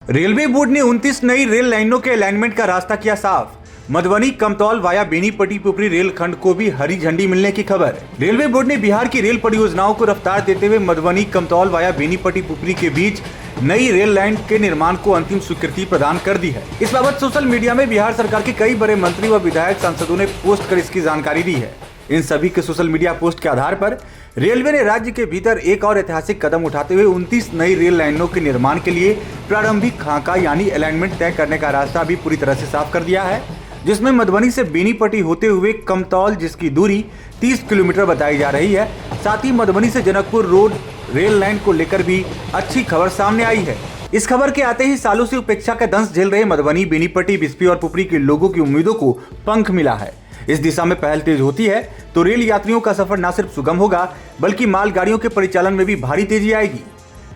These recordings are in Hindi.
रेलवे बोर्ड ने 29 नई रेल लाइनों के अलाइनमेंट का रास्ता किया साफ। मधुबनी कमतौल वाया बेनीपट्टी पुपरी रेल खंड को भी हरी झंडी मिलने की खबर। रेलवे बोर्ड ने बिहार की रेल परियोजनाओं को रफ्तार देते हुए मधुबनी कमतौल वाया बेनीपट्टी पुपरी के बीच नई रेल लाइन के निर्माण को अंतिम स्वीकृति प्रदान कर दी है। इस बाबत सोशल मीडिया में बिहार सरकार के कई बड़े मंत्री व विधायक सांसदों ने पोस्ट कर इसकी जानकारी दी है। इन सभी के सोशल मीडिया पोस्ट के आधार पर रेलवे ने राज्य के भीतर एक और ऐतिहासिक कदम उठाते हुए 29 नई रेल लाइनों के निर्माण के लिए प्रारंभिक खाका यानी अलाइनमेंट तय करने का रास्ता भी पूरी तरह से साफ कर दिया है, जिसमें मधुबनी से बेनीपट्टी होते हुए कमतौल, जिसकी दूरी 30 किलोमीटर बताई जा रही है। साथ ही मधुबनी से जनकपुर रोड रेल लाइन को लेकर भी अच्छी खबर सामने आई है। इस खबर के आते ही सालों से उपेक्षा का दंश झेल रहे मधुबनी, बेनीपट्टी, बिस्फी और पुपरी के लोगों की उम्मीदों को पंख मिला है। इस दिशा में पहल तेज होती है तो रेल यात्रियों का सफर न सिर्फ सुगम होगा बल्कि मालगाड़ियों के परिचालन में भी भारी तेजी आएगी।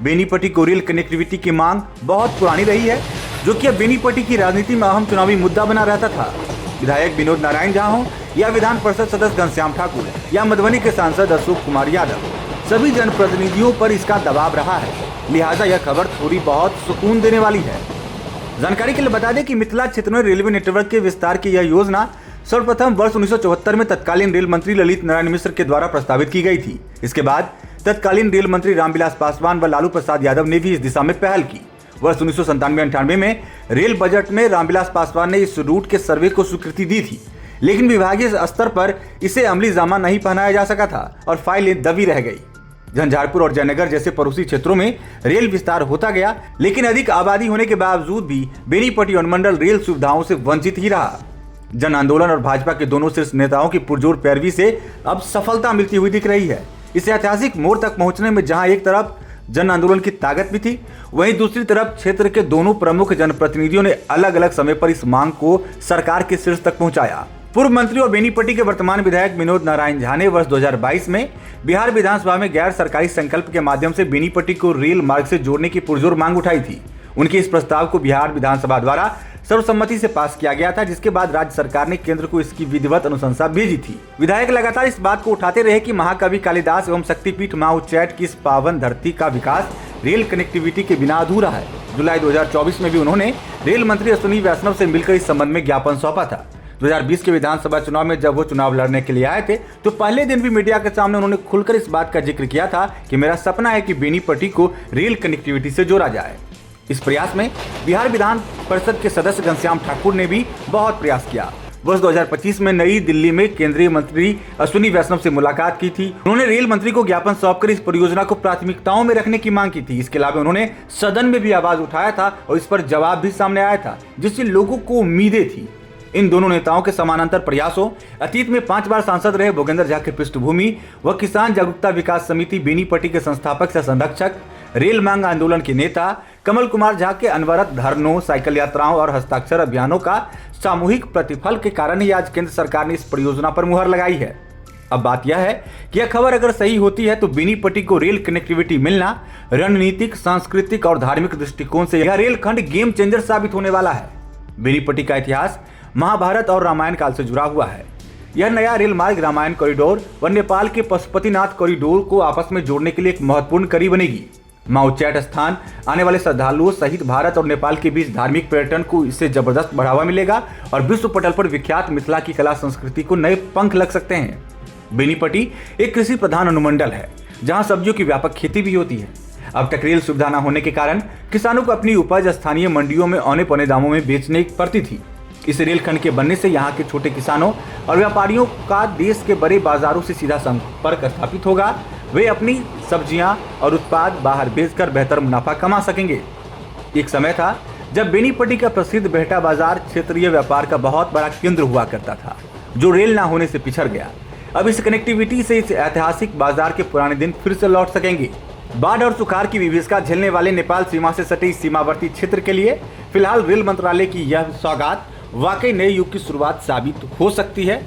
बेनीपट्टी को रेल कनेक्टिविटी की मांग बहुत पुरानी रही है, जो कि अब बेनीपट्टी की राजनीति में अहम चुनावी मुद्दा बना रहता था। विधायक विनोद नारायण झा हो या विधान परिषद सदस्य घनश्याम ठाकुर या मधुबनी के सांसद अशोक कुमार यादव, सभी जनप्रतिनिधियों पर इसका दबाव रहा है। लिहाजा यह खबर थोड़ी बहुत सुकून देने वाली है। जानकारी के लिए बता दें कि मिथिला क्षेत्र में रेलवे नेटवर्क के विस्तार की यह योजना सर्वप्रथम वर्ष 1974 में तत्कालीन रेल मंत्री ललित नारायण मिश्र के द्वारा प्रस्तावित की गई थी। इसके बाद तत्कालीन रेल मंत्री रामविलास पासवान व लालू प्रसाद यादव ने भी इस दिशा में पहल की। वर्ष 1997-98 में रेल बजट में रामविलास पासवान ने इस रूट के सर्वे को स्वीकृति दी थी, लेकिन विभागीय स्तर पर इसे अमली जामा नहीं पहनाया जा सका था और फाइलें दबी रह गई। झंझारपुर और जयनगर जैसे पड़ोसी क्षेत्रों में रेल विस्तार होता गया, लेकिन अधिक आबादी होने के बावजूद भी बेनीपट्टी अनुमंडल रेल सुविधाओं से वंचित ही रहा। जन आंदोलन और भाजपा के दोनों शीर्ष नेताओं की पुरजोर पैरवी से अब सफलता मिलती हुई दिख रही है। इस ऐतिहासिक मोड़ तक पहुंचने में जहां एक तरफ जन आंदोलन की ताकत भी थी, वहीं दूसरी तरफ क्षेत्र के दोनों प्रमुख जनप्रतिनिधियों ने अलग अलग समय पर इस मांग को सरकार के शीर्ष तक पहुंचाया। पूर्व मंत्री और बेनीपट्टी के वर्तमान विधायक विनोद नारायण झा ने वर्ष 2022 में बिहार विधानसभा में गैर सरकारी संकल्प के माध्यम से बेनीपट्टी को रेल मार्ग से जोड़ने की पुरजोर मांग उठाई थी। उनके इस प्रस्ताव को बिहार विधानसभा द्वारा सर्वसम्मति से पास किया गया था, जिसके बाद राज्य सरकार ने केंद्र को इसकी विधिवत अनुशंसा भेजी थी। विधायक लगातार इस बात को उठाते रहे कि महाकवि कालिदास एवं शक्तिपीठ मां उच्चैठ की इस पावन धरती का विकास रेल कनेक्टिविटी के बिना अधूरा है। जुलाई 2024 में भी उन्होंने रेल मंत्री अश्विनी वैष्णव से मिलकर इस संबंध में ज्ञापन सौंपा था। 2020 के विधानसभा चुनाव में जब वो चुनाव लड़ने के लिए आए थे तो पहले दिन भी मीडिया के सामने उन्होंने खुलकर इस बात का जिक्र किया था कि मेरा सपना है कि बेनीपट्टी को रेल कनेक्टिविटी से जोड़ा जाए। इस प्रयास में बिहार विधान परिषद के सदस्य घनश्याम ठाकुर ने भी बहुत प्रयास किया। वर्ष 2025 में नई दिल्ली में केंद्रीय मंत्री अश्विनी वैष्णव से मुलाकात की थी। उन्होंने रेल मंत्री को ज्ञापन सौंपकर इस परियोजना को प्राथमिकताओं में रखने की मांग की थी। इसके अलावा उन्होंने सदन में भी आवाज उठाया था और इस पर जवाब भी सामने आया था, जिससे लोगों को उम्मीदें थी। इन दोनों नेताओं के समानांतर प्रयासों, अतीत में 5 बार सांसद रहे भोगेंद्र झा के पृष्ठभूमि व किसान जागरूकता विकास समिति बेनीपट्टी के संस्थापक से संरक्षक, रेल मांग आंदोलन के नेता कमल कुमार झा के अनवरत धरनों, साइकिल यात्राओं और हस्ताक्षर अभियानों का सामूहिक प्रतिफल के कारण ही आज केंद्र सरकार ने इस परियोजना पर मुहर लगाई है। अब बात यह है कि यह खबर अगर सही होती है तो बेनीपट्टी को रेल कनेक्टिविटी मिलना रणनीतिक, सांस्कृतिक और धार्मिक दृष्टिकोण से यह रेलखंड गेम चेंजर साबित होने वाला है। बेनीपट्टी का इतिहास महाभारत और रामायण काल से जुड़ा हुआ है। यह नया रेल मार्ग रामायण कॉरिडोर व नेपाल के पशुपतिनाथ कॉरिडोर को आपस में जोड़ने के लिए एक महत्वपूर्ण कड़ी बनेगी। मां उच्चैठ स्थान आने वाले श्रद्धालुओं सहित भारत और नेपाल के बीच धार्मिक पर्यटन को इससे जबरदस्त बढ़ावा मिलेगा और विश्व पटल पर विख्यात मिथिला की कला संस्कृति को नए पंख लग सकते हैं। बेनीपट्टी एक कृषि प्रधान अनुमंडल है, जहां सब्जियों की व्यापक खेती भी होती है। अब तक रेल सुविधा न होने के कारण किसानों को अपनी उपज स्थानीय मंडियों में औने पौने दामों में बेचने पड़ती थी। इस रेलखंड के बनने से यहाँ के छोटे किसानों और व्यापारियों का देश के बड़े बाजारों से सीधा संपर्क स्थापित होगा। वे अपनी सब्जियां और उत्पाद बाहर बेचकर बेहतर मुनाफा कमा सकेंगे। एक समय था जब बेनीपट्टी का प्रसिद्ध बेहटा बाजार क्षेत्रीय व्यापार का बहुत बड़ा केंद्र हुआ करता था, जो रेल ना होने से पिछड़ गया। अब इस कनेक्टिविटी से इस ऐतिहासिक बाजार के पुराने दिन फिर से लौट सकेंगे। बाढ़ और सुखाड़ की विभीषिका झेलने वाले नेपाल सीमा से सटे इस सीमावर्ती क्षेत्र के लिए फिलहाल रेल मंत्रालय की यह सौगात वाकई नए युग की शुरुआत साबित हो सकती है।